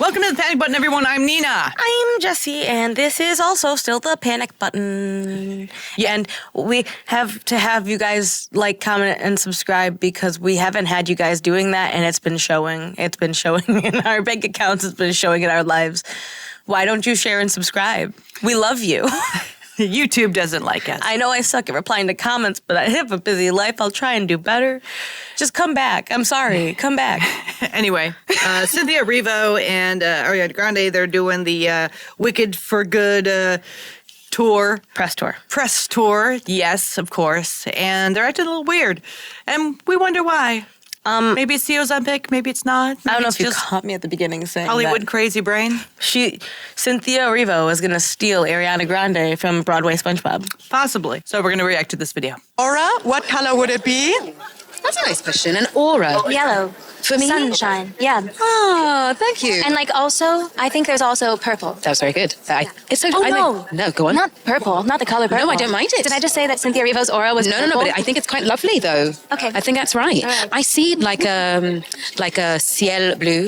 Welcome to the Panic Button, everyone. I'm Nina. I'm Jessie, and this is also still the Panic Button. Yeah. And we have to have you guys like, comment, and subscribe because we haven't had you guys doing that, and it's been showing. It's been showing in our bank accounts. It's been showing in our lives. Why don't you share and subscribe? We love you. YouTube doesn't like us. I know I suck at replying to comments, but I have a busy life. I'll try and do better. Just come back. I'm sorry. Come back. Anyway, Cynthia Erivo and Ariana Grande, they're doing the Wicked for Good tour. Press tour. Press tour, yes, of course. And they're acting a little weird. And we wonder why. Maybe it's the Ozempic, maybe it's not. Maybe I don't know it's if you just caught me at the beginning saying Hollywood that. crazy brain. Cynthia Erivo is going to steal Ariana Grande from Broadway SpongeBob. Possibly. So we're going to react to this video. Aura, what color would it be? That's a nice question. An aura. Yellow. For me? Sunshine. Yeah. Oh, thank you. And like also, I think there's also purple. That was very good. It's so. Oh, no. No, go on. Not purple. Not the color purple. No, I don't mind it. Did I just say that Cynthia Erivo's aura was No, purple? but I think it's quite lovely though. Okay. I think that's right. All right. I see like a ciel bleu,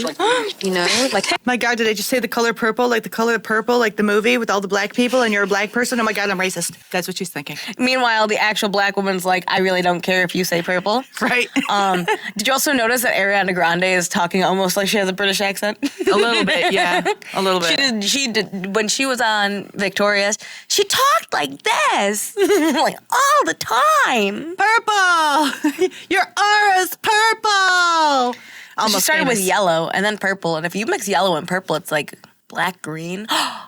you know, like. My God, did I just say the color purple? Like the color purple, like the movie with all the black people and you're a black person? Oh my God, I'm racist. That's what she's thinking. Meanwhile, the actual black woman's like, I really don't care if you say purple. Right. Did you also notice that Ariana Grande is talking almost like she has a British accent? A little bit, yeah. A little bit. She did when she was on Victorious, she talked like this. Like all the time. Purple! Your aura's purple! Almost She started famous. with yellow and then purple. And if you mix yellow and purple, it's like black green.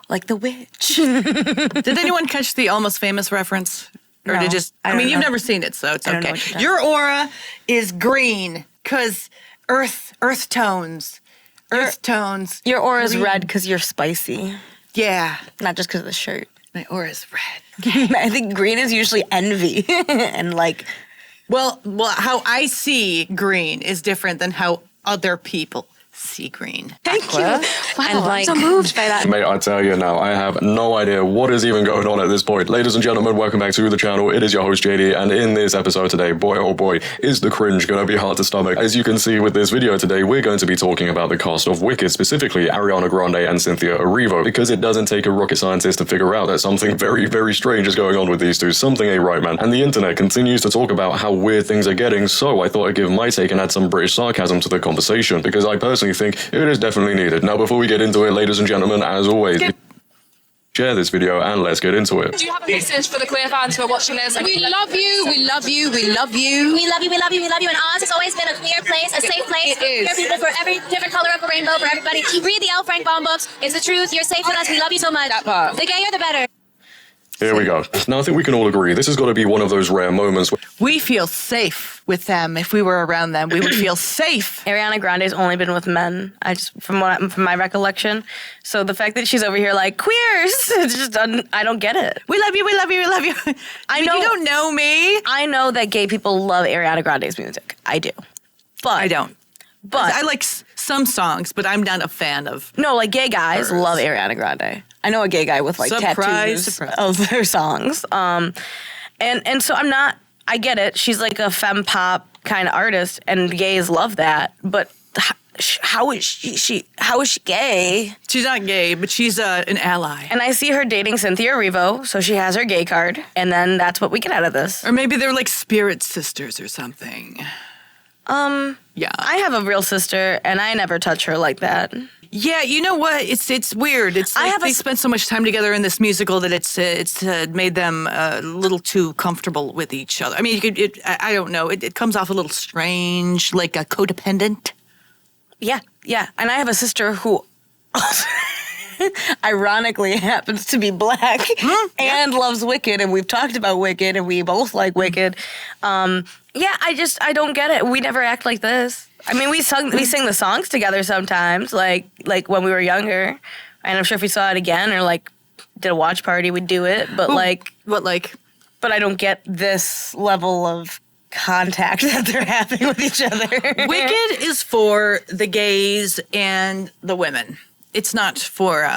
Like the witch. Did anyone catch the Almost Famous reference? Or No, did just, I I don't mean, you've know. never seen it, so it's I don't know okay. what you're talking Your aura is green because earth tones. Earth tones. Your aura's green. red because you're spicy, Yeah. not just because of the shirt. My aura's red. I think green is usually envy and like. Well, how I see green is different than how other people see green. Thank you. Wow, And like- I'm so moved by that. Mate, I tell you now, I have no idea what is even going on at this point. Ladies and gentlemen, welcome back to the channel. It is your host, JD, and in this episode today, boy oh boy, is the cringe going to be hard to stomach. As you can see with this video today, we're going to be talking about the cast of Wicked, specifically Ariana Grande and Cynthia Erivo, because it doesn't take a rocket scientist to figure out that something very, very strange is going on with these two. Something ain't right, man. And the internet continues to talk about how weird things are getting, so I thought I'd give my take and add some British sarcasm to the conversation, because I personally think it is definitely needed. Now, before we get into it, ladies and gentlemen, as always, share this video and let's get into it. Do you have a message for the queer fans who are watching this? We love you. We love you. We love you. We love you, we love you, we love you. And Oz has always been a queer place, a safe place It for is. queer people, for every different color of the rainbow, for everybody. Read the L. Frank Baum books. It's the truth. You're safe with us. We love you so much. That part. The gayer, the better. Here we go. Now, I think we can all agree this has got to be one of those rare moments where We feel safe with them. If we were around them, we would feel safe. Ariana Grande's only been with men. From my recollection. So the fact that she's over here like queers, it's just I don't get it. We love you, we love you, we love you. I know You don't know me. I know that gay people love Ariana Grande's music. I do, but I don't. But I like some songs, but I'm not a fan of. no, like gay guys Hers. love Ariana Grande. I know a gay guy with like Surprise, tattoos surprise. of her songs. And so I'm not. I get it. She's like a femme pop kind of artist, and gays love that. But how is she? How is she gay? She's not gay, but she's an ally. And I see her dating Cynthia Erivo, so she has her gay card, and then that's what we get out of this. Or maybe they're like spirit sisters or something. Yeah. I have a real sister, and I never touch her like that. Yeah, you know what? It's weird. It's I like have a they s- spent so much time together in this musical that it's made them a little too comfortable with each other. I mean, I don't know. It comes off a little strange, like a codependent. Yeah. And I have a sister who ironically happens to be black and loves Wicked, and we've talked about Wicked, and we both like Wicked. I don't get it. We never act like this. I mean, we sing the songs together sometimes, like when we were younger, and I'm sure if we saw it again or like did a watch party, we'd do it. But but I don't get this level of contact that they're having with each other. Wicked is for the gays and the women. It's not for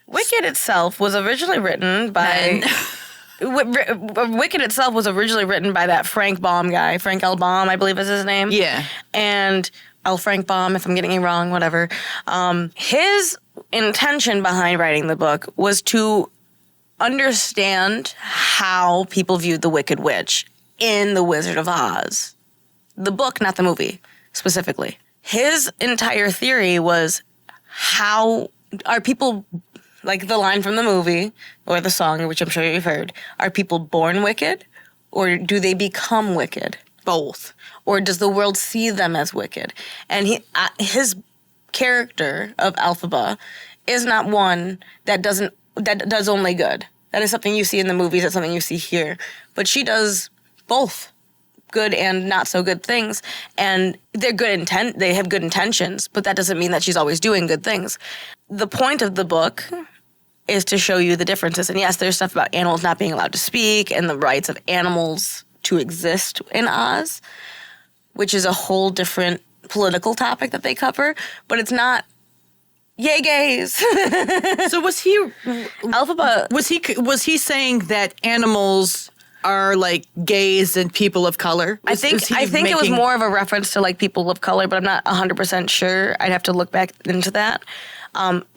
Wicked itself was originally written by. Wicked itself was originally written by that Frank Baum guy, Frank L. Baum, I believe is his name. Yeah. And L. Frank Baum, if I'm getting it wrong, whatever. His intention behind writing the book was to understand how people viewed the Wicked Witch in The Wizard of Oz. The book, not the movie, specifically. His entire theory was, how are people, like the line from the movie or the song, which I'm sure you've heard, are people born wicked or do they become wicked? Both. Or does the world see them as wicked? And his character of Elphaba is not one that does only good. That is something you see in the movies. That's something you see here. But she does both good and not so good things, and they're good they have good intentions, but that doesn't mean that she's always doing good things. The point of the book is to show you the differences. And yes, there's stuff about animals not being allowed to speak and the rights of animals to exist in Oz, which is a whole different political topic that they cover, but it's not yay gays. So was he Elphaba, was he saying that animals are like gays and people of color? I think it was more of a reference to like people of color, but I'm not 100% sure. I'd have to look back into that.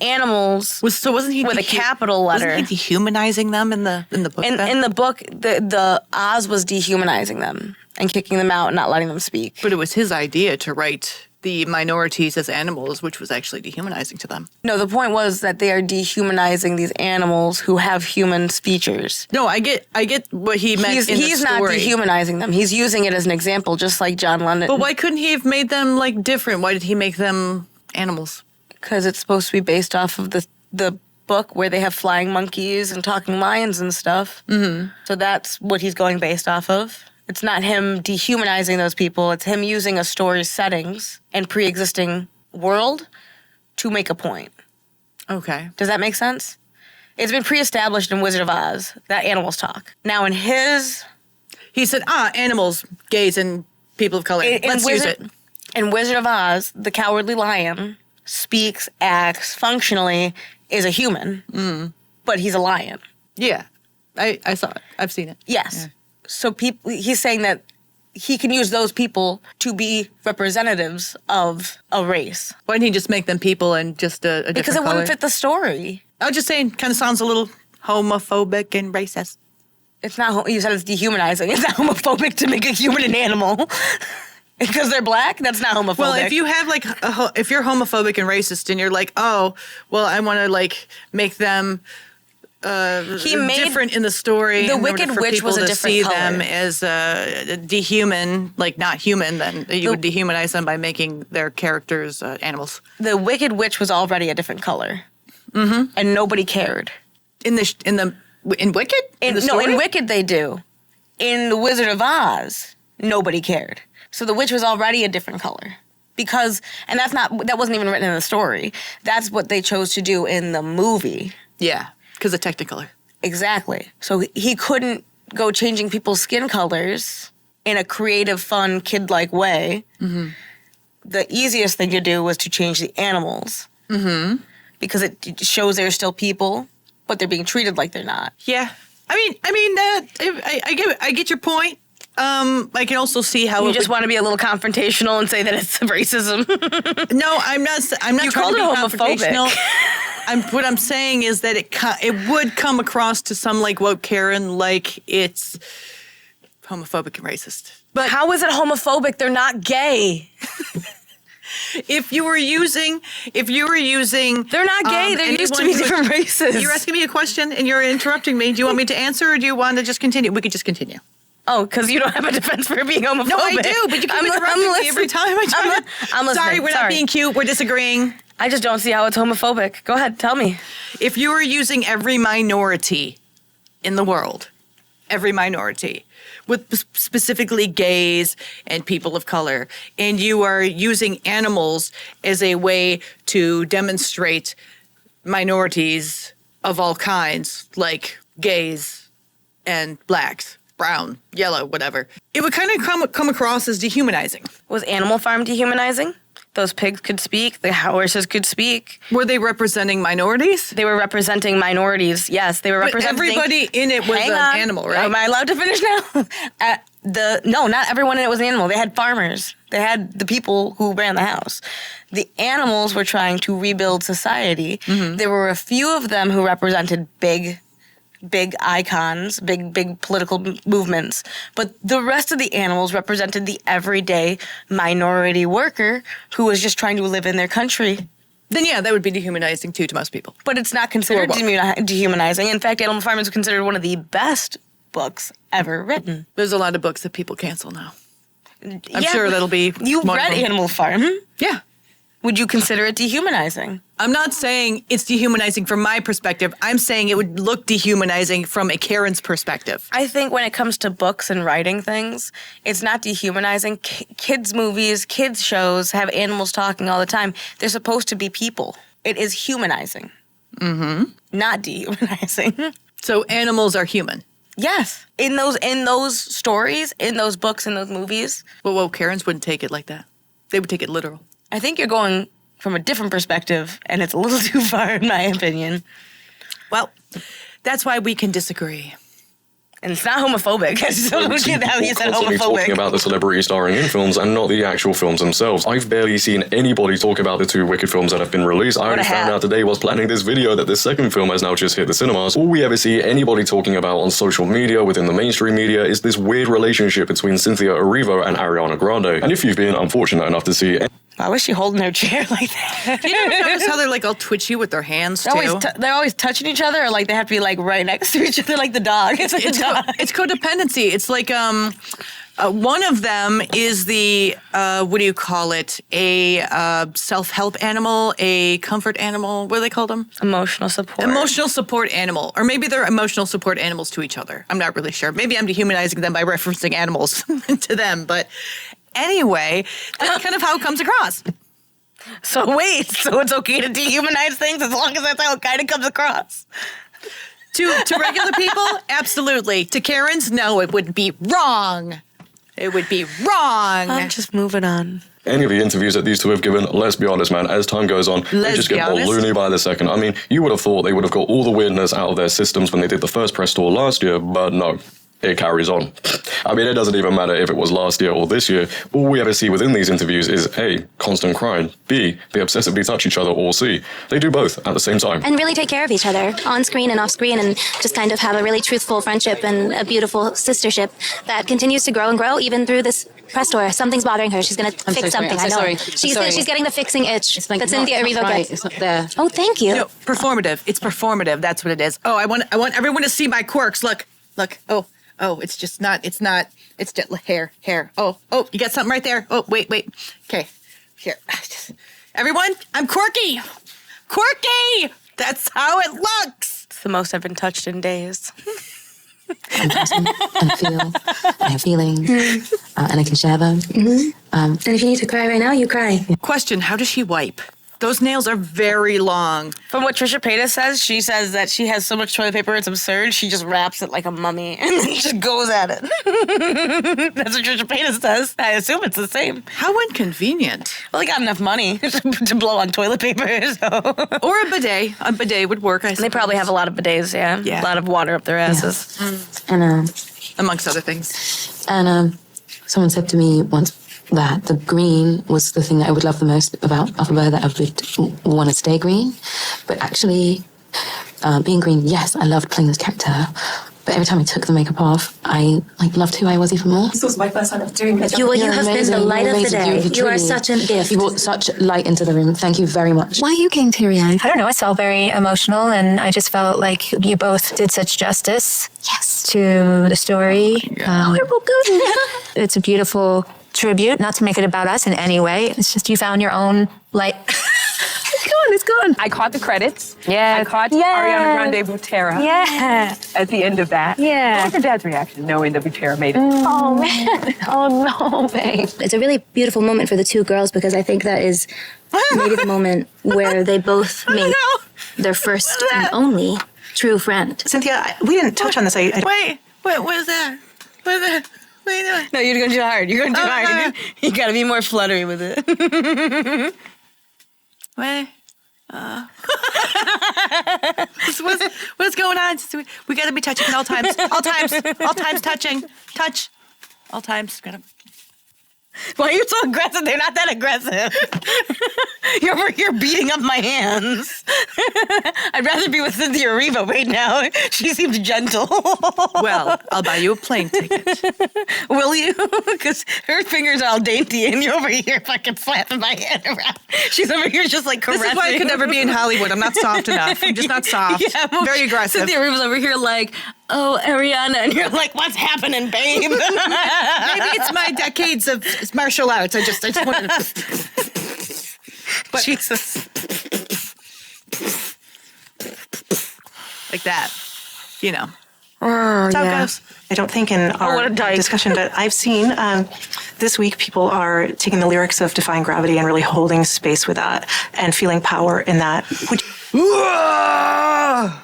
Animals wasn't he with a capital letter? Wasn't he dehumanizing them in the book? In the book, the Oz was dehumanizing them and kicking them out and not letting them speak. But it was his idea to write the minorities as animals, which was actually dehumanizing to them. No, the point was that they are dehumanizing these animals who have human features. No, I get what he meant in the story. He's not dehumanizing them. He's using it as an example, just like John Lennon. But why couldn't he have made them like different? Why did he make them animals? Because it's supposed to be based off of the book where they have flying monkeys and talking lions and stuff. Mm-hmm. So that's what he's going based off of. It's not him dehumanizing those people. It's him using a story's settings and pre-existing world to make a point. Okay. Does that make sense? It's been pre-established in Wizard of Oz that animals talk. Now in his... He said, animals, gays, and people of color. Let's use it. In Wizard of Oz, the cowardly lion speaks, acts, functionally is a human, but he's a lion. Yeah. I saw it. I've seen it. Yes. Yeah. So he's saying that he can use those people to be representatives of a race. Why didn't he just make them people and just a different Because it color? wouldn't fit the story. I was just saying, kind of sounds a little homophobic and racist. It's not, you said it's dehumanizing. It's not homophobic to make a human an animal. Because they're black? That's not homophobic. Well, if you have like, if you're homophobic and racist and you're like, oh, well, I want to like make them different in the story. The Wicked Witch was a different see color. them as dehuman, like not human, then you would dehumanize them by making their characters animals. The Wicked Witch was already a different color. Mm-hmm. And nobody cared. In Wicked? In the no, story? in Wicked they do. In The Wizard of Oz, nobody cared. So the witch was already a different color. Because, and that wasn't even written in the story. That's what they chose to do in the movie. Yeah, because of Technicolor. Exactly. So he couldn't go changing people's skin colors in a creative, fun, kid-like way. Mm-hmm. The easiest thing to do was to change the animals. Mm-hmm. Because it shows they're still people, but they're being treated like they're not. Yeah. I get your point. I can also see how you just want to be a little confrontational and say that it's racism. No, I'm not. I'm not You trying called to be it homophobic. confrontational. What I'm saying is that it would come across to some like woke Karen like it's homophobic and racist. But how is it homophobic? They're not gay. If you were using, They're not gay. They're used to be different races. You're asking me a question and you're interrupting me. Do you want me to answer or do you want to just continue? We could just continue. Oh, because you don't have a defense for being homophobic. No, I do, but you keep interrupting me every time I try I'm listening. Sorry, we're not being cute. We're disagreeing. I just don't see how it's homophobic. Go ahead, tell me. If you were using every minority in the world, every minority, with specifically gays and people of color, and you are using animals as a way to demonstrate minorities of all kinds, like gays and blacks, brown, yellow, whatever, it would kind of come across as dehumanizing. Was Animal Farm dehumanizing? Those pigs could speak. The horses could speak. Were they representing minorities? They were representing minorities. Yes, they were But representing. everybody in it was an animal, right? Am I allowed to finish now? not everyone in it was an animal. They had farmers. They had the people who ran the house. The animals were trying to rebuild society. There were a few of them who represented big icons, big political movements. But the rest of the animals represented the everyday minority worker who was just trying to live in their country. Then yeah, that would be dehumanizing too to most people. But it's not considered dehumanizing. In fact, Animal Farm is considered one of the best books ever written. There's a lot of books that people cancel now. I'm sure that'll be You one of read them. Animal Farm. Yeah. Would you consider it dehumanizing? I'm not saying it's dehumanizing from my perspective. I'm saying it would look dehumanizing from a Karen's perspective. I think when it comes to books and writing things, it's not dehumanizing. Kids' movies, kids' shows have animals talking all the time. They're supposed to be people. It is humanizing. Not dehumanizing. So animals are human. Yes. In those stories, in those books, in those movies. Well, Karens wouldn't take it like that. They would take it literal. I think you're going from a different perspective, and it's a little too far, in my opinion. Well, that's why we can disagree. And it's not homophobic. I just don't get how you said Constantly talking homophobic. about the celebrities starring in films and not the actual films themselves. I've barely seen anybody talk about the 2 Wicked films that have been released. I only found out today whilst planning this video that the second film has now just hit the cinemas. All we ever see anybody talking about on social media, within the mainstream media, is this weird relationship between Cynthia Erivo and Ariana Grande. And if you've been unfortunate enough to see... Why was she holding her chair like that? You ever notice how they're like all twitchy with their hands too? They're always touching each other, or like they have to be like right next to each other, like the dog. It's like It's a dog. it's codependency. It's like one of them is the what do you call it? A self-help animal, a comfort animal. What do they call them? Emotional support. Emotional support animal, or maybe they're emotional support animals to each other. I'm not really sure. Maybe I'm dehumanizing them by referencing animals to them, but. Anyway, that's kind of how it comes across. So it's okay to dehumanize things as long as that's how it kind of comes across. To regular people, absolutely. To Karens, no, it would be wrong. It would be wrong. I'm just moving on. Any of the interviews that these two have given, let's be honest, man, as time goes on, they just get more loony by the second. I mean, you would have thought they would have got all the weirdness out of their systems when they did the first press tour last year, but no. It carries on. I mean, it doesn't even matter if it was last year or this year. All we ever see within these interviews is A, constant crying, B, they obsessively touch each other, or C, they do both at the same time. And really take care of each other on screen and off screen, and just kind of have a really truthful friendship and a beautiful sistership that continues to grow and grow even through this press tour. Something's bothering her. She's going to fix something. I know. She's getting the fixing itch that Cynthia Erivo gets. It's not there. Oh, thank you. No, performative. It's performative. That's what it is. Oh, I want everyone to see my quirks. Look. Oh, it's just not. It's not. It's just hair. Oh, you got something right there. Oh, wait. Okay, here. Everyone, I'm quirky. That's how it looks. It's the most I've been touched in days. I'm present and feel. I have feelings, and I can share them. And if you need to cry right now, you cry. Question: how does she wipe? Those nails are very long. From what Trisha Paytas says, she says that she has so much toilet paper, it's absurd. She just wraps it like a mummy and then just goes at it. That's what Trisha Paytas says. I assume it's the same. How inconvenient. Well, they got enough money to blow on toilet paper, so. Or a bidet. A bidet would work, I suppose. They probably have a lot of bidets, yeah. Yeah. A lot of water up their asses. And amongst other things. And someone said to me once that the green was the thing that I would love the most about Alpha Bear, that I would want to stay green. But actually, being green, yes, I loved playing this character. But every time I took the makeup off, I loved who I was even more. This was my first time of doing this. You have been the light of the day. You are such a gift. You brought such light into the room. Thank you very much. Why are you getting teary-eyed? I don't know. I felt very emotional, and I just felt like you both did such justice to the story. It's a beautiful tribute, not to make it about us in any way. It's just you found your own light. It's gone. I caught the credits. Yeah. I caught Ariana Grande Butera. Yeah. At the end of that. Yeah. What was your dad's reaction knowing that Butera made it? Oh, man. Oh, no, babe. It's a really beautiful moment for the two girls, because I think that is maybe the moment where they both meet their first and only true friend. Cynthia, we didn't touch on this. Wait, what is that? What is that? What are you doing? No, you're going too hard. You're going too hard. You got to be more fluttery with it. Wait. What's going on? We got to be touching at all times. All times touching. Touch. All times. Gotta. Why are you so aggressive? They're not that aggressive. You're over here beating up my hands. I'd rather be with Cynthia Erivo right now. She seems gentle. Well, I'll buy you a plane ticket. Will you? Because her fingers are all dainty and you're over here fucking slapping my hand around. She's over here just like caressing. This is why I could never be in Hollywood. I'm not soft enough. I'm just not soft. Yeah, well, very aggressive. Cynthia Erivo's over here like, oh, Ariana. And you're like, what's happening, babe? Maybe it's my decades of martial arts. I just wanted to. But Jesus. Like that. You know. Oh, That's how it goes. I don't think in what our a dyke. discussion, but I've seen this week people are taking the lyrics of Defying Gravity and really holding space with that and feeling power in that.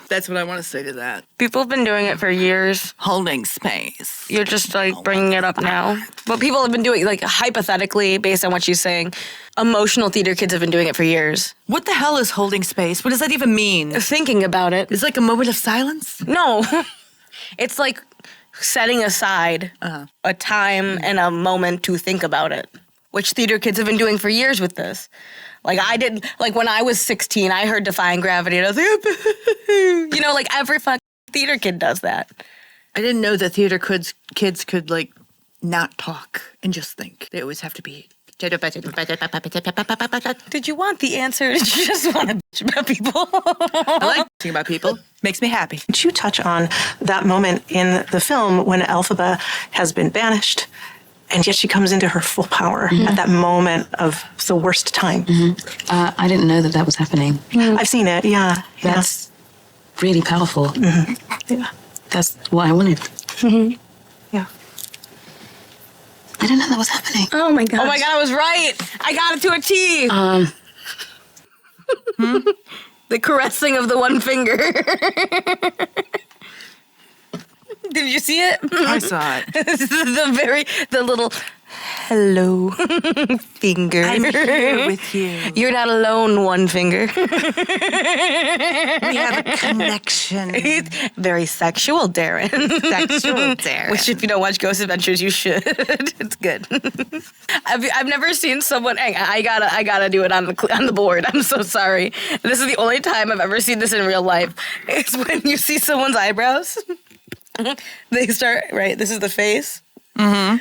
That's what I want to say to that. People have been doing it for years. Holding space. You're just like bringing it up now. But people have been doing, like, hypothetically, based on what she's saying, emotional theater kids have been doing it for years. What the hell is holding space? What does that even mean? Thinking about it. It's like a moment of silence? No. It's like setting aside a time and a moment to think about it, which theater kids have been doing for years with this. Like I did, like when I was 16, I heard Defying Gravity and I was like, you know, like every fucking theater kid does that. I didn't know that theater kids could like not talk and just think. They always have to be. Did you want the answer? Or did you just want to bitch about people? I like talking about people. Makes me happy. Could you touch on that moment in the film when Elphaba has been banished and yet she comes into her full power at that moment of the worst time? I didn't know that was happening. I've seen it, yeah. That's really powerful. Yeah. That's what I wanted. Yeah. I didn't know that was happening. Oh my God. Oh my God, I was right. I got it to a T. The caressing of the one finger. Did you see it? I saw it. the little hello finger. I'm here with you. You're not alone, one finger. We have a connection. Very sexual, Darren. Sexual, Darren. Which, if you don't watch Ghost Adventures, you should. It's good. I've never seen someone. I gotta do it on the board. I'm so sorry. This is the only time I've ever seen this in real life. It's when you see someone's eyebrows. They start right. This is the face. They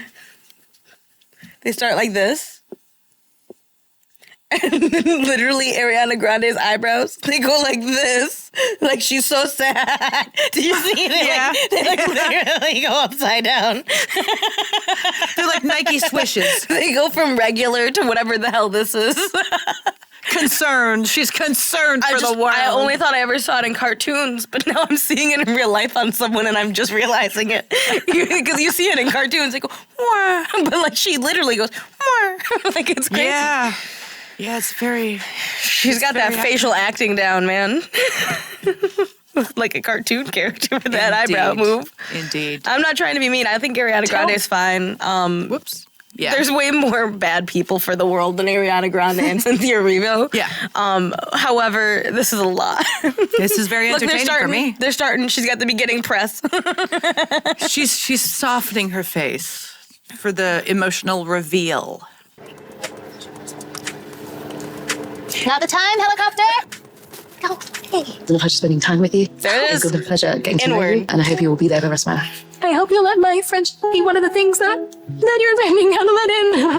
start like this. And literally Ariana Grande's eyebrows, they go like this. Like she's so sad. Did you see it? Yeah. They literally go upside down. They're like Nike swishes. They go from regular to whatever the hell this is. Concerned. She's concerned for the world. I only thought I ever saw it in cartoons, but now I'm seeing it in real life on someone and I'm just realizing it. Because you see it in cartoons, they go, wah. But like she literally goes, wah. Like it's crazy. Yeah. Yeah, it's very... She's got that facial acting down, man. Like a cartoon character with that eyebrow move. Indeed. I'm not trying to be mean. I think Ariana Grande is fine. Whoops. Yeah. There's way more bad people for the world than Ariana Grande and Cynthia Erivo. Yeah. However, this is a lot. This is very entertaining for me. They're starting. She's got the beginning press. She's softening her face for the emotional reveal. Not the time, helicopter. Go. Hey. It's been a pleasure spending time with you. There it is. It's been a pleasure getting to know Inward. you, and I hope you will be there the rest of my life. I hope you'll let my friendship be one of the things that you're learning how to let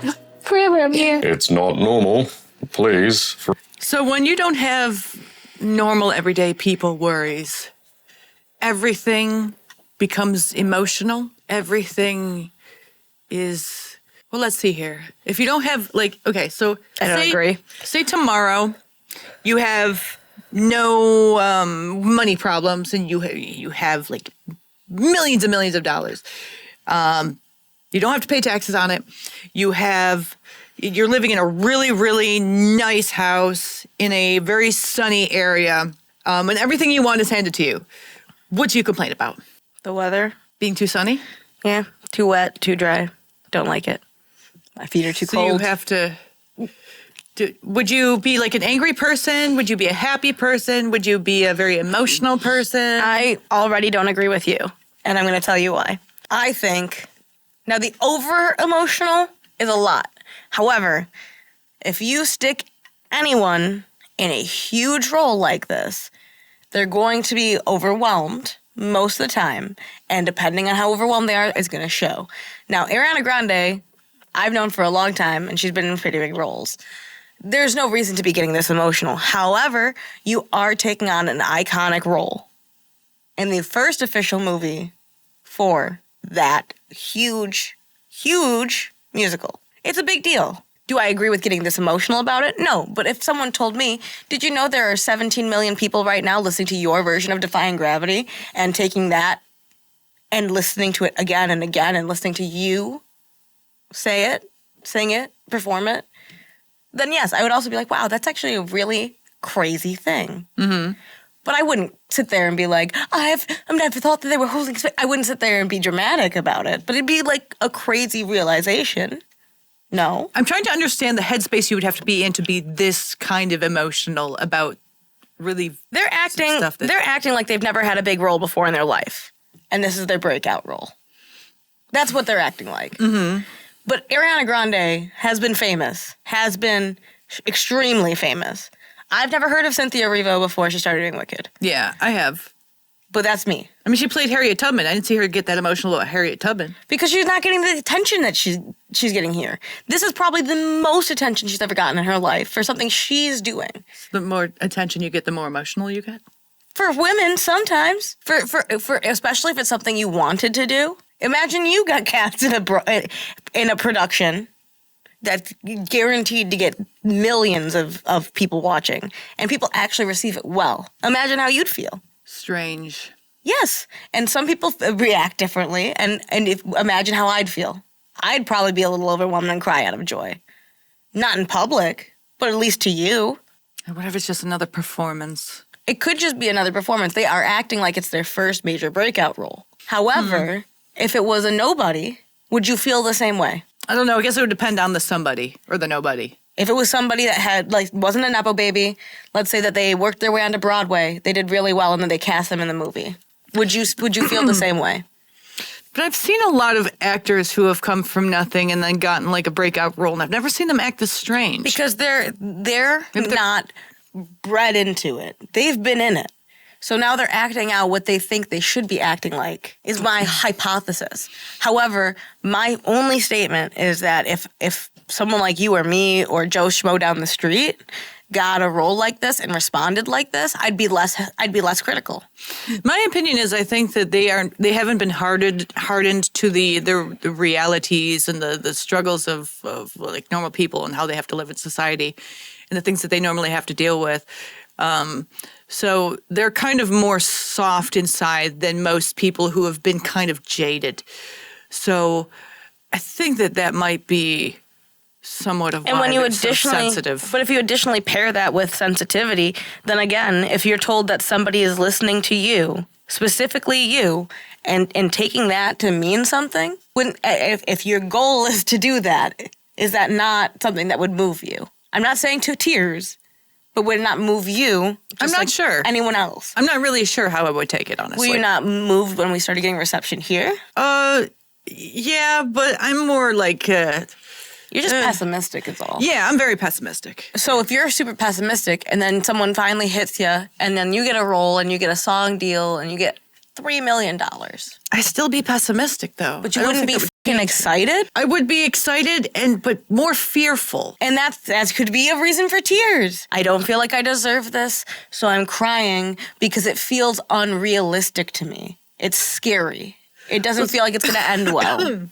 in. Forever, I'm here. It's not normal. Please. So when you don't have normal everyday people worries, everything becomes emotional. Everything is, well, let's see here. If you don't have I don't agree. Say tomorrow you have no money problems and you have like millions and millions of dollars. You don't have to pay taxes on it. You're living in a really, really nice house in a very sunny area, and everything you want is handed to you. What do you complain about? The weather. Being too sunny? Yeah. Too wet, too dry. Don't like it. My feet are too So cold. you have to... Would you be like an angry person? Would you be a happy person? Would you be a very emotional person? I already don't agree with you, and I'm going to tell you why. I think Now, the over emotional is a lot. However, if you stick anyone in a huge role like this, they're going to be overwhelmed most of the time. And depending on how overwhelmed they are, it's going to show. Now, Ariana Grande, I've known for a long time, and she's been in pretty big roles. There's no reason to be getting this emotional. However, you are taking on an iconic role in the first official movie for that huge, huge musical. It's a big deal. Do I agree with getting this emotional about it? No. But if someone told me, did you know there are 17 million people right now listening to your version of Defying Gravity and taking that and listening to it again and again and listening to you say it, sing it, perform it, then yes, I would also be like, wow, that's actually a really crazy thing. Mm-hmm. But I wouldn't sit there and be like, I've never thought that they were holding space. I wouldn't sit there and be dramatic about it. But it'd be like a crazy realization. No. I'm trying to understand the headspace you would have to be in to be this kind of emotional about really They're acting like they've never had a big role before in their life. And this is their breakout role. That's what they're acting like. Mm-hmm. But Ariana Grande has been famous, has been extremely famous. I've never heard of Cynthia Erivo before she started doing Wicked. Yeah, I have. But that's me. I mean, she played Harriet Tubman. I didn't see her get that emotional about Harriet Tubman. Because she's not getting the attention that she's getting here. This is probably the most attention she's ever gotten in her life for something she's doing. The more attention you get, the more emotional you get? For women, sometimes. For especially if it's something you wanted to do. Imagine you got cast in a production that's guaranteed to get millions of people watching, and people actually receive it well. Imagine how you'd feel. Strange. Yes, and some people react differently, and imagine how I'd feel. I'd probably be a little overwhelmed and cry out of joy. Not in public, but at least to you. And what if it's just another performance? It could just be another performance. They are acting like it's their first major breakout role. However, if it was a nobody, would you feel the same way? I don't know. I guess it would depend on the somebody or the nobody. If it was somebody that had, wasn't a Nepo baby, let's say that they worked their way onto Broadway, they did really well, and then they cast them in the movie. Would you feel the same way? But I've seen a lot of actors who have come from nothing and then gotten like a breakout role, and I've never seen them act this strange. Because they're not bred into it. They've been in it. So now they're acting out what they think they should be acting like, is my hypothesis. However, my only statement is that if someone like you or me or Joe Schmo down the street got a role like this and responded like this, I'd be less critical. My opinion is I think that they haven't been hardened to the realities and the struggles of like normal people and how they have to live in society and the things that they normally have to deal with. So they're kind of more soft inside than most people who have been kind of jaded. So I think that might be somewhat of and why when you they're so additionally sensitive. But if you additionally pair that with sensitivity, then again, if you're told that somebody is listening to you, specifically you, and taking that to mean something, if your goal is to do that, is that not something that would move you? I'm not saying to tears, but would it not move you? I'm not sure. Anyone else? I'm not really sure how I would take it, honestly. Were you not moved when we started getting reception here? Yeah, but I'm more like... You're just pessimistic is all. Yeah, I'm very pessimistic. So if you're super pessimistic and then someone finally hits you and then you get a role and you get a song deal and you get $3 million. I'd still be pessimistic, though. But you wouldn't be fucking excited? I would be excited, but more fearful. And that could be a reason for tears. I don't feel like I deserve this, so I'm crying because it feels unrealistic to me. It's scary. It doesn't feel like it's going to end well.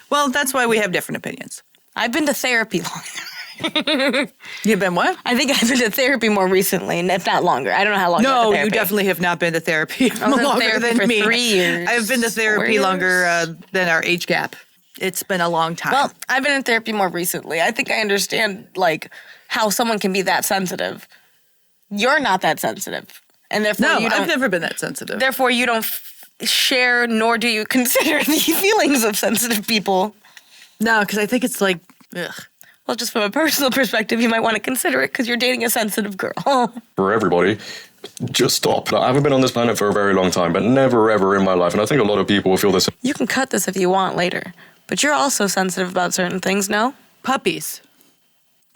Well, that's why we have different opinions. I've been to therapy longer. You've been what? I think I've been to therapy more recently, and if not longer. I don't know how long. No, you definitely have not been to therapy longer than for me. 3 years. I've been to therapy longer than our age gap. It's been a long time. Well, I've been in therapy more recently. I think I understand how someone can be that sensitive. You're not that sensitive, and therefore I've never been that sensitive. Therefore, you don't share nor do you consider the feelings of sensitive people. No, because I think it's like, ugh. Well, just from a personal perspective, you might want to consider it because you're dating a sensitive girl. For everybody, just stop. I haven't been on this planet for a very long time, but never ever in my life, and I think a lot of people will feel this. You can cut this if you want later, But you're also sensitive about certain things, no? Puppies.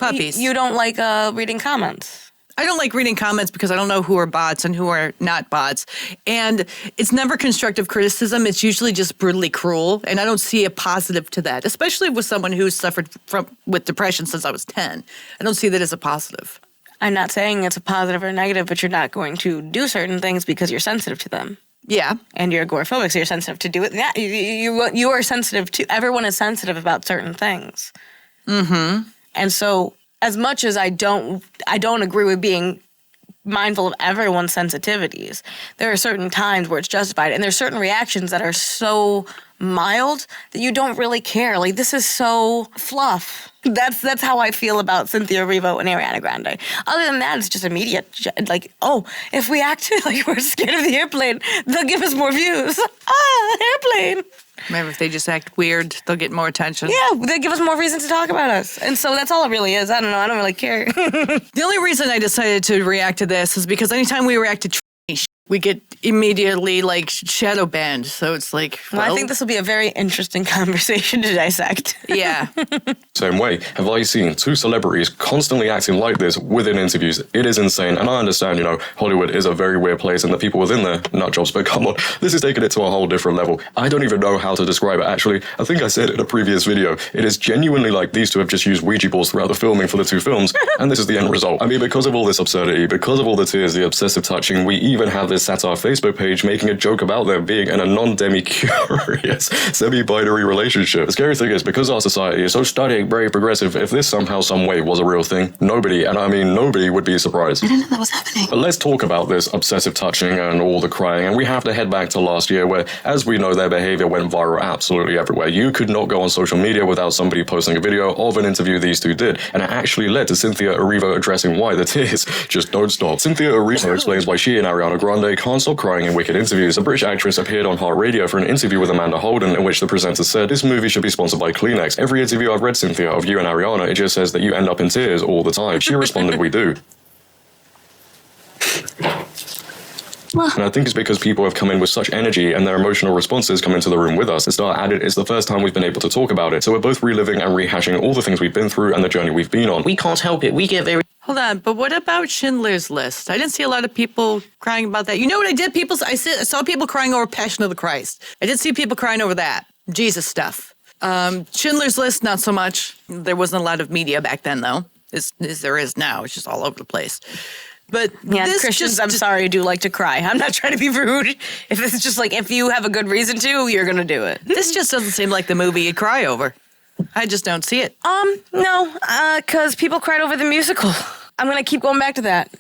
You don't like reading comments. I don't like reading comments because I don't know who are bots and who are not bots. And it's never constructive criticism. It's usually just brutally cruel. And I don't see a positive to that, especially with someone who's suffered with depression since I was 10. I don't see that as a positive. I'm not saying it's a positive or negative, but you're not going to do certain things because you're sensitive to them. Yeah. And you're agoraphobic, so you're sensitive to do it. Yeah, you are sensitive to, everyone is sensitive about certain things. Mm-hmm. And so as much as I don't agree with being mindful of everyone's sensitivities, there are certain times where it's justified, and there's certain reactions that are so mild that you don't really care. Like, this is so fluff. That's how I feel about Cynthia Erivo and Ariana Grande. Other than that, it's just immediate. Like, oh, if we act like we're scared of the airplane, they'll give us more views. Airplane. Maybe if they just act weird, they'll get more attention. Yeah, they give us more reason to talk about us. And so that's all it really is. I don't know. I don't really care. The only reason I decided to react to this is because anytime we react to we get immediately like shadow banned. So it's like, well, I think this will be a very interesting conversation to dissect. Yeah. Same way, have I seen two celebrities constantly acting like this within interviews? It is insane. And I understand, Hollywood is a very weird place and the people within there, nut jobs, but come on, this is taking it to a whole different level. I don't even know how to describe it. Actually, I think I said in a previous video, it is genuinely like these two have just used Ouija boards throughout the filming for the two films, and this is the end result. I mean, because of all this absurdity, because of all the tears, the obsessive touching, we even have this satire Facebook page making a joke about them being in a non-demi-curious, semi-binary relationship. The scary thing is, because our society is so studying, very progressive, if this somehow, some way was a real thing, nobody, and I mean nobody, would be surprised. I didn't know that was happening. But let's talk about this obsessive touching and all the crying, and we have to head back to last year where, as we know, their behavior went viral absolutely everywhere. You could not go on social media without somebody posting a video of an interview these two did, and it actually led to Cynthia Erivo addressing why the tears just don't stop. Cynthia Erivo explains why she and Ariana Grande can't stop crying in Wicked interviews. The British actress appeared on Heart Radio for an interview with Amanda Holden in which the presenter said, "This movie should be sponsored by Kleenex. Every interview I've read, Cynthia, of you and Ariana, it just says that you end up in tears all the time." She responded, "We do." And I think it's because people have come in with such energy and their emotional responses come into the room with us. It's the first time we've been able to talk about it. So we're both reliving and rehashing all the things we've been through and the journey we've been on. We can't help it. We get very... Hold on, but what about Schindler's List? I didn't see a lot of people crying about that. You know what I did? I saw people crying over Passion of the Christ. I did see people crying over that. Jesus stuff. Schindler's List, not so much. There wasn't a lot of media back then, though, as there is now. It's just all over the place. But yeah, Christians, I'm sorry, do like to cry. I'm not trying to be rude. If it's just like, if you have a good reason to, you're going to do it. This just doesn't seem like the movie you'd cry over. I just don't see it. No, because people cried over the musical. I'm going to keep going back to that.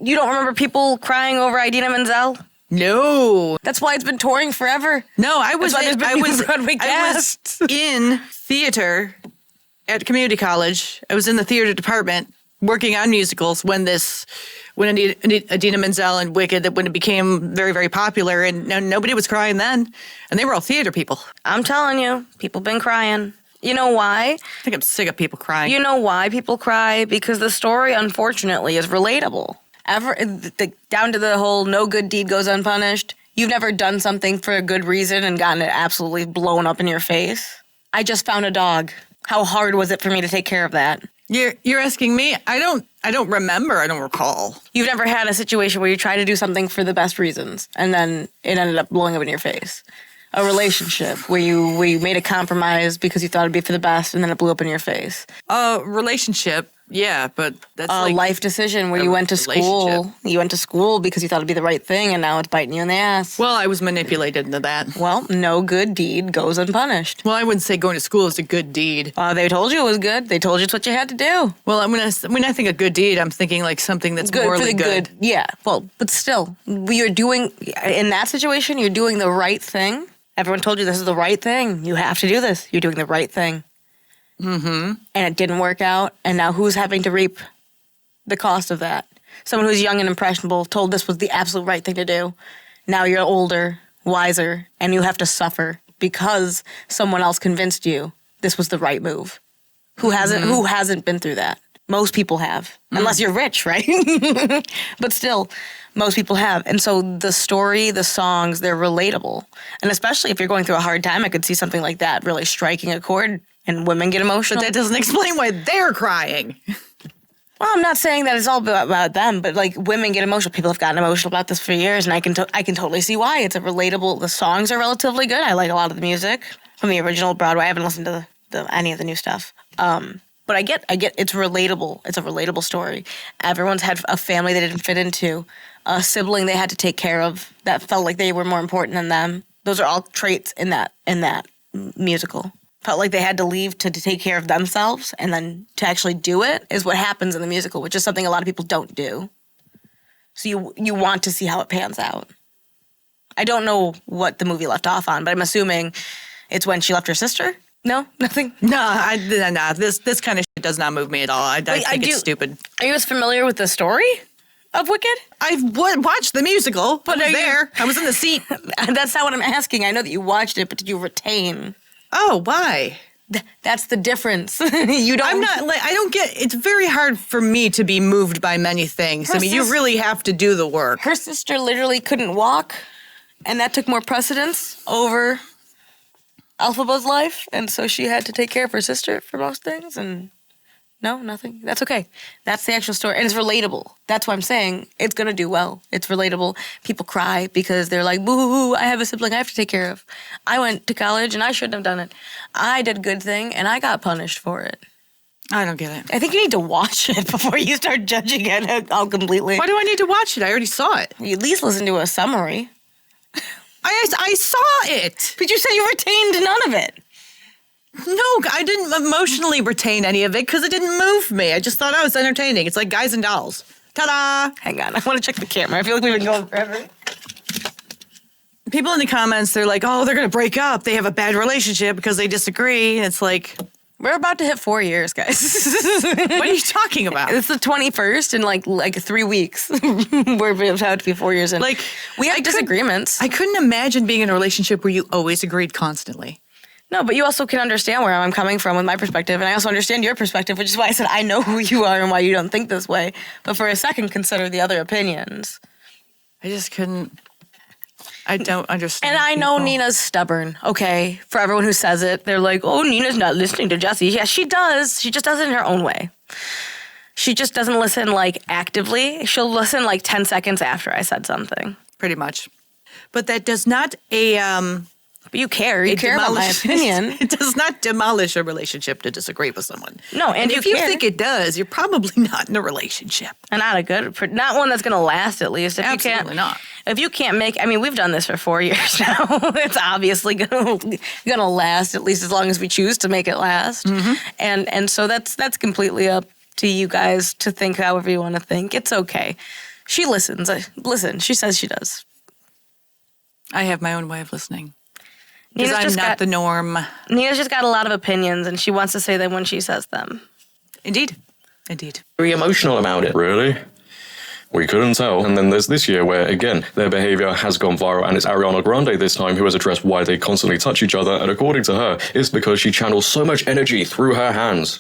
You don't remember people crying over Idina Menzel? No. That's why it's been touring forever. No, I was in theater at community college. I was in the theater department working on musicals when Idina Menzel and Wicked, when it became very, very popular, and nobody was crying then. And they were all theater people. I'm telling you, people been crying. You know why? I think I'm sick of people crying. You know why people cry? Because the story, unfortunately, is relatable. Down to the whole no good deed goes unpunished. You've never done something for a good reason and gotten it absolutely blown up in your face. I just found a dog. How hard was it for me to take care of that? You're asking me? I don't remember. I don't recall. You've never had a situation where you try to do something for the best reasons and then it ended up blowing up in your face. A relationship where you made a compromise because you thought it'd be for the best and then it blew up in your face. A relationship, yeah, but that's a life decision where you went to school. You went to school because you thought it'd be the right thing and now it's biting you in the ass. Well, I was manipulated into that. Well, no good deed goes unpunished. Well, I wouldn't say going to school is a good deed. They told you it was good. They told you it's what you had to do. Well, when I think of good deed, I'm thinking like something that's good morally for the good. Yeah, well, but still, you're doing, in that situation, you're doing the right thing. Everyone told you this is the right thing. You have to do this. You're doing the right thing. Mm-hmm. And it didn't work out. And now who's having to reap the cost of that? Someone who's young and impressionable, told this was the absolute right thing to do. Now you're older, wiser, and you have to suffer because someone else convinced you this was the right move. Who hasn't been through that? Most people have, unless you're rich, right? But still, most people have. And so the story, the songs, they're relatable. And especially if you're going through a hard time, I could see something like that really striking a chord and women get emotional. But that doesn't explain why they're crying. Well, I'm not saying that it's all about them, but like women get emotional. People have gotten emotional about this for years, and I can totally see why. It's a relatable. The songs are relatively good. I like a lot of the music from the original Broadway. I haven't listened to any of the new stuff. But I get it's relatable. It's a relatable story. Everyone's had a family they didn't fit into, a sibling they had to take care of that felt like they were more important than them. Those are all traits in that musical. Felt like they had to leave to take care of themselves, and then to actually do it is what happens in the musical, which is something a lot of people don't do. So you want to see how it pans out. I don't know what the movie left off on, but I'm assuming it's when she left her sister. No, nothing. No, this kind of shit does not move me at all. I think it's stupid. Are you as familiar with the story of Wicked? I've watched the musical, but I was there. I was in the seat. That's not what I'm asking. I know that you watched it, but did you retain? Oh, why? That's the difference. You don't. I'm not like I don't get. It's very hard for me to be moved by many things. I mean, you really have to do the work. Her sister literally couldn't walk, and that took more precedence over Elphaba's life, and so she had to take care of her sister for most things, and no, nothing. That's okay. That's the actual story, and it's relatable. That's why I'm saying it's going to do well. It's relatable. People cry because they're like, boo, I have a sibling I have to take care of. I went to college, and I shouldn't have done it. I did a good thing, and I got punished for it. I don't get it. I think you need to watch it before you start judging it all completely. Why do I need to watch it? I already saw it. You at least listen to a summary. I saw it. But you said you retained none of it. No, I didn't emotionally retain any of it because it didn't move me. I just thought I was entertaining. It's like Guys and Dolls. Ta-da! Hang on, I want to check the camera. I feel like we've been going forever. People in the comments, they're like, oh, they're going to break up. They have a bad relationship because they disagree. And it's like... We're about to hit 4 years, guys. What are you talking about? It's the 21st in like 3 weeks. We're about to be 4 years in. Like, we have disagreements. I couldn't imagine being in a relationship where you always agreed constantly. No, but you also can understand where I'm coming from with my perspective, and I also understand your perspective, which is why I said I know who you are and why you don't think this way. But for a second, consider the other opinions. I just couldn't. I don't understand. And I know Nina's stubborn, okay? For everyone who says it, they're like, oh, Nina's not listening to Jesse. Yeah, she does. She just does it in her own way. She just doesn't listen, like, actively. She'll listen, like, 10 seconds after I said something. Pretty much. But that does not But you care. You care about my opinion. It does not demolish a relationship to disagree with someone. No, and if you think it does, you're probably not in a relationship. And not one that's going to last, at least. Absolutely not. If you can't make, I mean, we've done this for 4 years now. It's obviously gonna last at least as long as we choose to make it last. Mm-hmm. And so that's completely up to you guys to think however you want to think. It's okay. She listens. Listen, she says she does. I have my own way of listening. Because I'm not the norm. Nina's just got a lot of opinions, and she wants to say them when she says them. Indeed. Very emotional about it. Really? We couldn't tell. And then there's this year where, again, their behavior has gone viral, and it's Ariana Grande this time who has addressed why they constantly touch each other, and according to her, it's because she channels so much energy through her hands.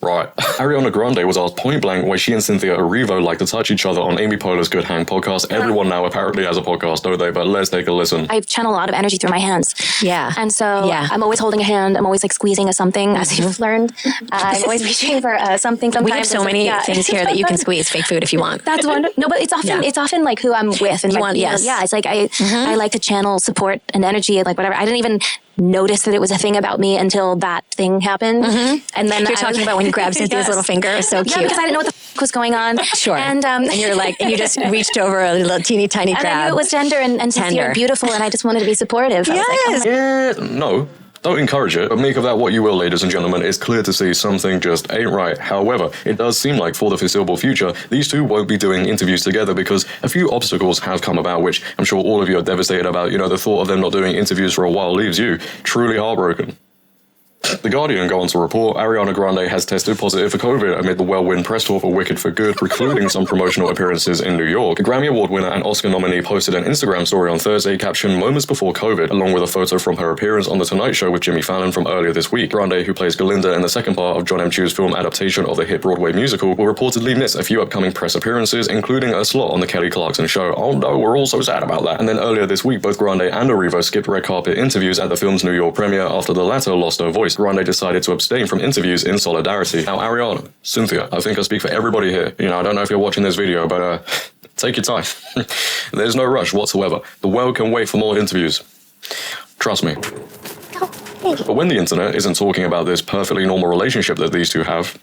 Right. Ariana Grande was asked point blank why she and Cynthia Erivo like to touch each other on Amy Poehler's Good Hang podcast. Everyone now apparently has a podcast, don't they? But let's take a listen. I channel a lot of energy through my hands. Yeah. And so I'm always holding a hand. I'm always like squeezing a something, as you've learned. I'm always reaching for something. Sometimes we have so many things here that you can squeeze fake food if you want. That's wonderful. No, but it's often like who I'm with. And you want, yes. Yeah, it's like I like to channel support and energy and like whatever. I didn't even notice that it was a thing about me until that thing happened. Mm-hmm. And then you're talking about when you grabbed Cynthia's little finger. It was so cute. Yeah, because I didn't know what the was going on. Sure. And you're like, and you just reached over a little teeny tiny grab. And I knew it was tender and sincere and beautiful, and I just wanted to be supportive. Yes. No. Don't encourage it, but make of that what you will, ladies and gentlemen. It's clear to see something just ain't right. However, it does seem like for the foreseeable future, these two won't be doing interviews together because a few obstacles have come about, which I'm sure all of you are devastated about. You know, the thought of them not doing interviews for a while leaves you truly heartbroken. The Guardian go on to report Ariana Grande has tested positive for COVID amid the whirlwind press tour for Wicked for Good, precluding some promotional appearances in New York. The Grammy Award winner and Oscar nominee posted an Instagram story on Thursday captioned "Moments before COVID," along with a photo from her appearance on The Tonight Show with Jimmy Fallon from earlier this week. Grande, who plays Galinda in the second part of John M. Chu's film adaptation of the hit Broadway musical, will reportedly miss a few upcoming press appearances, including a slot on The Kelly Clarkson Show. Oh no, we're all so sad about that. And then earlier this week, both Grande and Erivo skipped red carpet interviews at the film's New York premiere after the latter lost her voice. Grande decided to abstain from interviews in solidarity. Now, Ariana, Cynthia, I think I speak for everybody here. You know, I don't know if you're watching this video, but take your time. There's no rush whatsoever. The world can wait for more interviews. Trust me. But when the internet isn't talking about this perfectly normal relationship that these two have,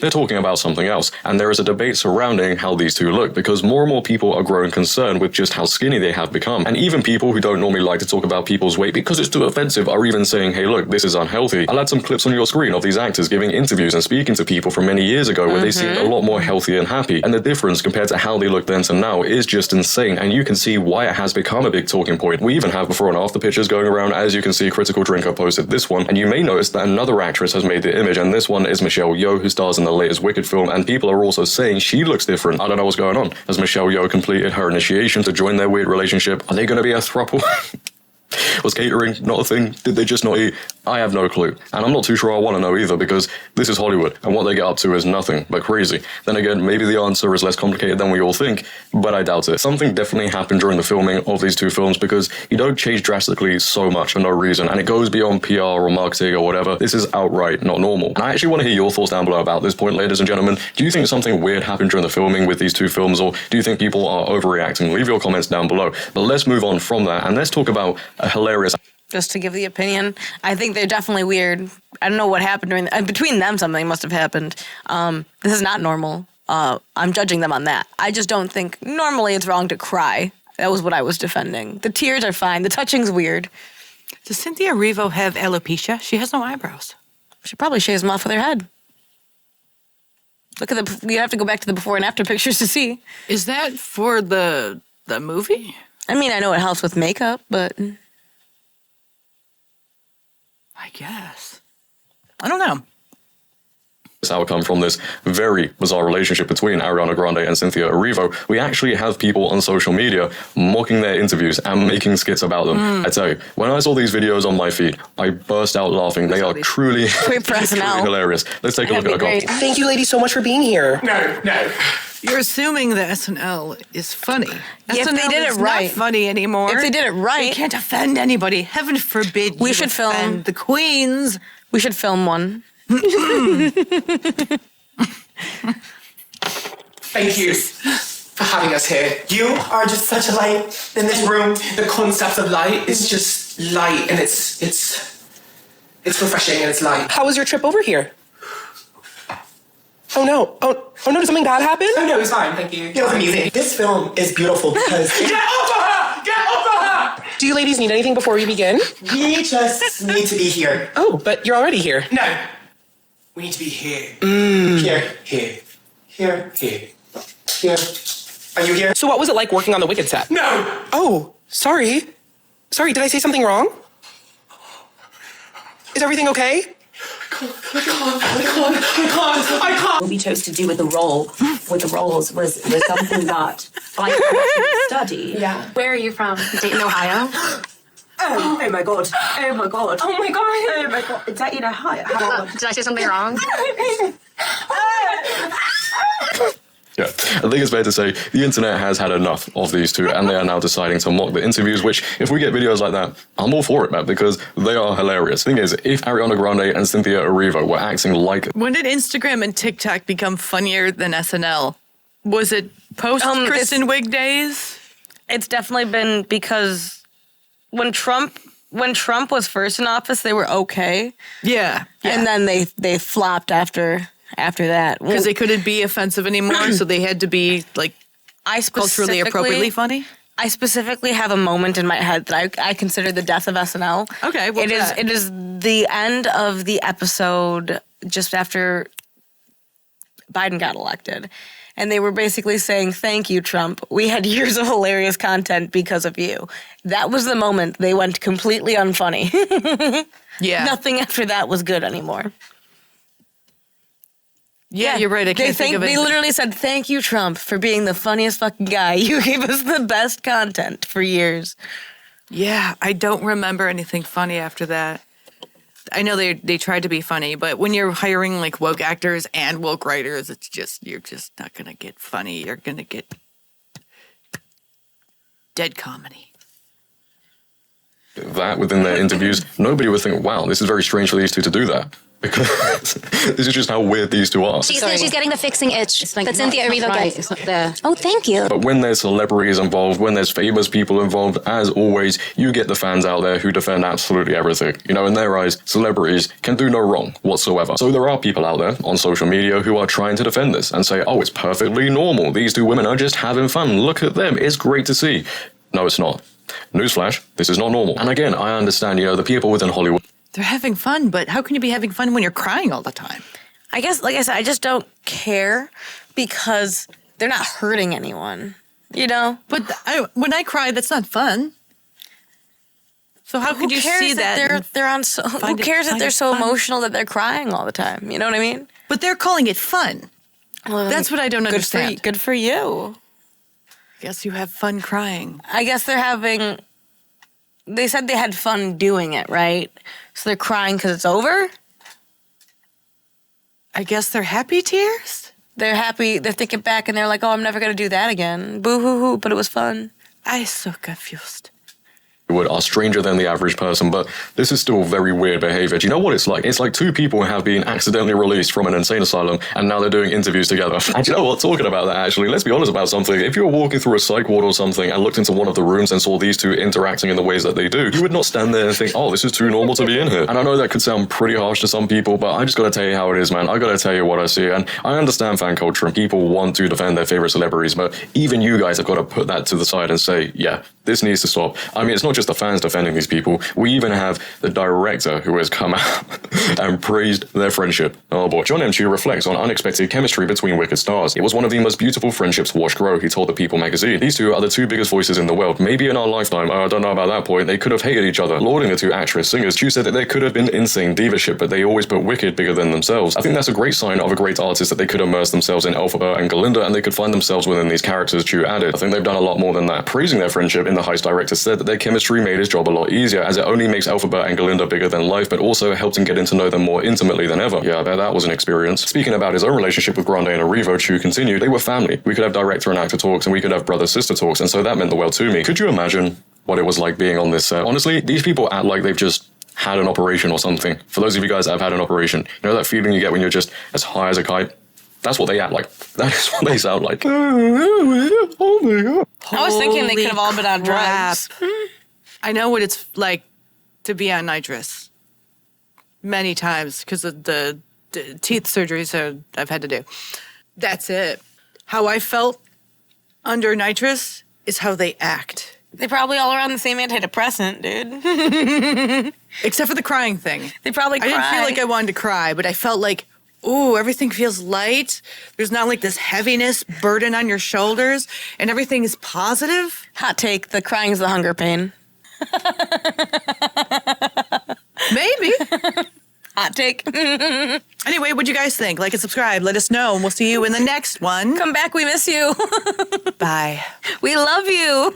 they're talking about something else, and there is a debate surrounding how these two look, because more and more people are growing concerned with just how skinny they have become. And even people who don't normally like to talk about people's weight because it's too offensive are even saying, hey look, this is unhealthy. I'll add some clips on your screen of these actors giving interviews and speaking to people from many years ago where they seemed a lot more healthy and happy, and the difference compared to how they look then to now is just insane, and you can see why it has become a big talking point. We even have before and after pictures going around. As you can see, Critical Drinker posted this one, and you may notice that another actress has made the image, and this one is Michelle Yeoh, who stars in the latest Wicked film, and people are also saying she looks different. I don't know what's going on. Has Michelle Yeoh completed her initiation to join their weird relationship? Are they going to be a throuple? Was catering not a thing? Did they just not eat? I have no clue. And I'm not too sure I want to know either, because this is Hollywood, and what they get up to is nothing but crazy. Then again, maybe the answer is less complicated than we all think, but I doubt it. Something definitely happened during the filming of these two films, because you don't change drastically so much for no reason, and it goes beyond PR or marketing or whatever. This is outright not normal. And I actually want to hear your thoughts down below about this point, ladies and gentlemen. Do you think something weird happened during the filming with these two films, or do you think people are overreacting? Leave your comments down below. But let's move on from that, and let's talk about a hilarious... Just to give the opinion, I think they're definitely weird. I don't know what happened between them. Something must have happened. This is not normal. I'm judging them on that. I just don't think normally it's wrong to cry. That was what I was defending. The tears are fine. The touching's weird. Does Cynthia Erivo have alopecia? She has no eyebrows. She probably shaves them off with her head. Look at you have to go back to the before and after pictures to see. Is that for the movie? I mean, I know it helps with makeup, but... I guess. I don't know. Outcome from this very bizarre relationship between Ariana Grande and Cynthia Erivo. We actually have people on social media mocking their interviews and making skits about them. I tell you, when I saw these videos on my feed, I burst out laughing. They are truly, truly hilarious. Let's take a look at a couple. Thank you, ladies, so much for being here. No. You're assuming that SNL is funny. If SNL they did is it right, not funny anymore. If they did it right, you can't offend anybody. Heaven forbid we you should film offend the queens. We should film one. Thank you for having us here. You are just such a light in this room. The concept of light is just light, and it's refreshing and it's light. How was your trip over here? Oh no! Oh no! Did something bad happen? Oh no, it was fine. Thank you. It was amazing. This film is beautiful because get over her! Get over her! Do you ladies need anything before we begin? We just need to be here. Oh, but you're already here. No. We need to be here. Here. Are you here? So what was it like working on the Wicked set? No! Oh, sorry. Sorry, did I say something wrong? Is everything okay? I can't. What we chose to do with the roles was something that I study. Yeah. Where are you from? Dayton, Ohio. Oh my god. Oh my god. Oh my god. Oh my god. Dayton, Ohio. Did I say something wrong? Yeah, I think it's fair to say the internet has had enough of these two, and they are now deciding to mock the interviews, which, if we get videos like that, I'm all for it, man, because they are hilarious. The thing is, if Ariana Grande and Cynthia Erivo were acting like... When did Instagram and TikTok become funnier than SNL? Was it post-Kristen Wiig days? It's definitely been because when Trump was first in office, they were okay. Yeah. And then they flopped after that. Because they couldn't be offensive anymore, so they had to be, like, culturally appropriately funny? I specifically have a moment in my head that I consider the death of SNL. Okay, It is the end of the episode just after Biden got elected. and they were basically saying, "Thank you, Trump. We had years of hilarious content because of you." That was the moment they went completely unfunny. Yeah. Nothing after that was good anymore. Yeah, you're right. I can't think of it. They literally said, "Thank you, Trump, for being the funniest fucking guy. You gave us the best content for years." Yeah, I don't remember anything funny after that. I know they tried to be funny, but when you're hiring like woke actors and woke writers, you're just not gonna get funny. You're gonna get dead comedy. That within their interviews, nobody would think, wow, this is very strange for these two to do that. Because this is just how weird these two are. She said she's getting the fixing itch that Cynthia Erivo gets. It's not there. Oh, thank you. But when there's celebrities involved, when there's famous people involved, as always, you get the fans out there who defend absolutely everything. You know, in their eyes, celebrities can do no wrong whatsoever. So there are people out there on social media who are trying to defend this and say, oh, it's perfectly normal. These two women are just having fun. Look at them. It's great to see. No, it's not. Newsflash, this is not normal. And again, I understand, you know, the people within Hollywood. They're having fun, but how can you be having fun when you're crying all the time? I guess, like I said, I just don't care because they're not hurting anyone, you know? But when I cry, that's not fun. So how could you see that? They're on so. Who cares that they're so emotional that they're crying all the time? You know what I mean? But they're calling it fun. Well, that's what I don't understand. Good for you. I guess you have fun crying. I guess they're having. They said they had fun doing it, right? So they're crying because it's over? I guess they're happy tears? They're happy. They're thinking back and they're like, oh, I'm never going to do that again. Boo-hoo-hoo, but it was fun. I'm so confused. Are stranger than the average person, but this is still very weird behavior. Do you know what it's like? It's like two people have been accidentally released from an insane asylum and now they're doing interviews together. And you know what? Talking about that, actually, let's be honest about something. If you were walking through a psych ward or something and looked into one of the rooms and saw these two interacting in the ways that they do, you would not stand there and think, oh, this is too normal to be in here. And I know that could sound pretty harsh to some people, but I just gotta tell you how it is, man. I gotta tell you what I see. And I understand fan culture and people want to defend their favorite celebrities, but even you guys have got to put that to the side and say, yeah, this needs to stop. I mean, it's not just the fans defending these people. We even have the director who has come out and praised their friendship. Oh boy. John M. Chu reflects on unexpected chemistry between Wicked stars. It was one of the most beautiful friendships to watch grow, he told the People magazine. These two are the two biggest voices in the world. Maybe in our lifetime, I don't know about that point, they could have hated each other. Lauding the two actress singers, Chu said that there could have been insane divaship, but they always put Wicked bigger than themselves. I think that's a great sign of a great artist that they could immerse themselves in Elphaba and Galinda and they could find themselves within these characters, Chu added. I think they've done a lot more than that. Praising their friendship, in the Heist director said that their chemistry made his job a lot easier, as it only makes Elphaba and Galinda bigger than life, but also helped him getting to know them more intimately than ever. Yeah, I bet that was an experience. Speaking about his own relationship with Grande and Erivo, Chu continued, they were family. We could have director and actor talks, and we could have brother-sister talks, and so that meant the world to me. Could you imagine what it was like being on this set? Honestly, these people act like they've just had an operation or something. For those of you guys that have had an operation, you know that feeling you get when you're just as high as a kite? That's what they act like. That is what they sound like. Oh my God. I was thinking they could have all been on drugs. I know what it's like to be on nitrous many times because of the teeth surgeries I've had to do. That's it. How I felt under nitrous is how they act. They probably all are on the same antidepressant, dude. Except for the crying thing. They probably cry. I didn't feel like I wanted to cry, but I felt like, ooh, everything feels light. There's not like this heaviness burden on your shoulders, and everything is positive. Hot take, the crying is the hunger pain. Maybe. Hot take. Anyway, what'd you guys think? Like and subscribe. Let us know, and we'll see you in the next one. Come back. We miss you. Bye. We love you.